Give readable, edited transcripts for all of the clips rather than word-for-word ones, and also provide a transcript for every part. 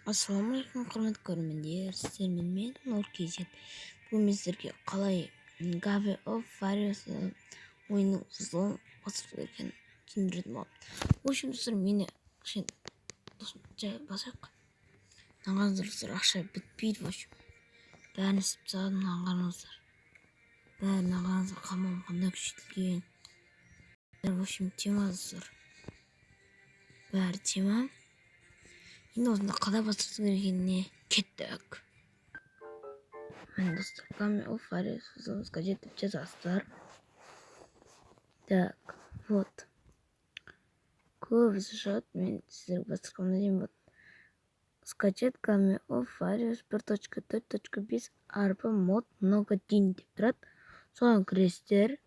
Ассалаумағалейкум, құрметті көрермендер, сіздермен мен Нұр KZ. Бүгін мен сіздерге қалай Gave of Fires ойынның сызылын басып екенін түсіндіретін боламын. В общем, достар, мені жай басайық. Мынаған достар, ақша бітпейді, в общем. Бәрін істеп тастадым, мынаған қараңыздар. Бәрін қараңыздар, қамам қандай күшейтілген. В общем, тема достар. Бәрі тема. Енді осында қалай бастырсың екеніне кеттік. Мен достар, Gave of Fires сызылымызға жетіп жазасыздар. Так, вот. Көбісі шығады, мен сіздерге бастырғанымда дейін вот. Скачать Gave of Fires 1.4.5 арба мод много день деп тұрады. Соған кіресіздер.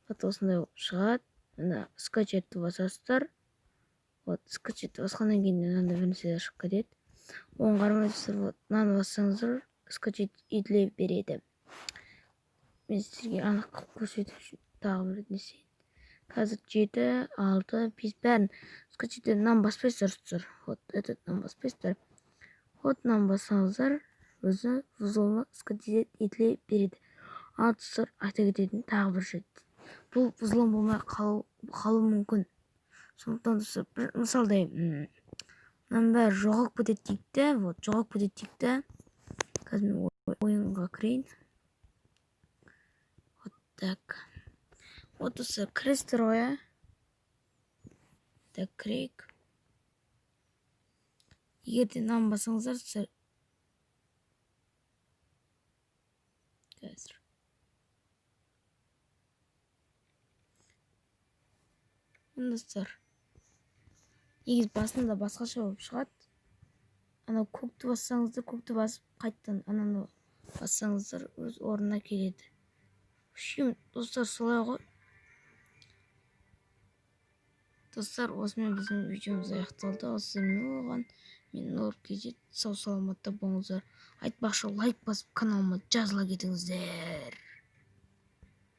Вот осындай шығады. Мына скачатты басасыздар. Вот, скачатты басқаннан кейін мынандай бір нәрселер шығып кетеді. Оған қарамайсыздар, вот, мынаны бассаңыздар, скачать етіле береді. Мен сіздерге анық қылып көрсету үшін тағы бір нәрсе. Қазір 7, 6, 5 бәрін скачаттен мынаны баспайсыздар достар. Вот, этот мынаны баспайсыздар. Вот, мынаны бассаңыздар, өзі вузолына скачать етіле береді. Ал достар, айта кететін тағы бір жайт. Бұл вузлом болмай қалу мүмкін. Сондықтан достар, бір мысалда мынаның бәрі жоғалып кетеді дейікті. Вот, жоғалып кетеді дейікті. Қазір мен ойынға кірейін. Вот так. Вот достар, кіресіздер ғой. Так, кірейік. Егерде мынаны бассаңыздар достар. Қазір. Достар. Егіз басында басқаша болып шығады. Анау көкті бассаңыздар, көкті басып қайттан ананы бассаңыздар өз орнына келеді. Үшім, достар, солай ғой. Достар, осымен біздің видеомыз аяқталды. Осымен болған. Мен Нұр KZ. Сау саламатта болыңыздар. Айтпақшы, лайк басып каналыма жазыла кетіңіздер.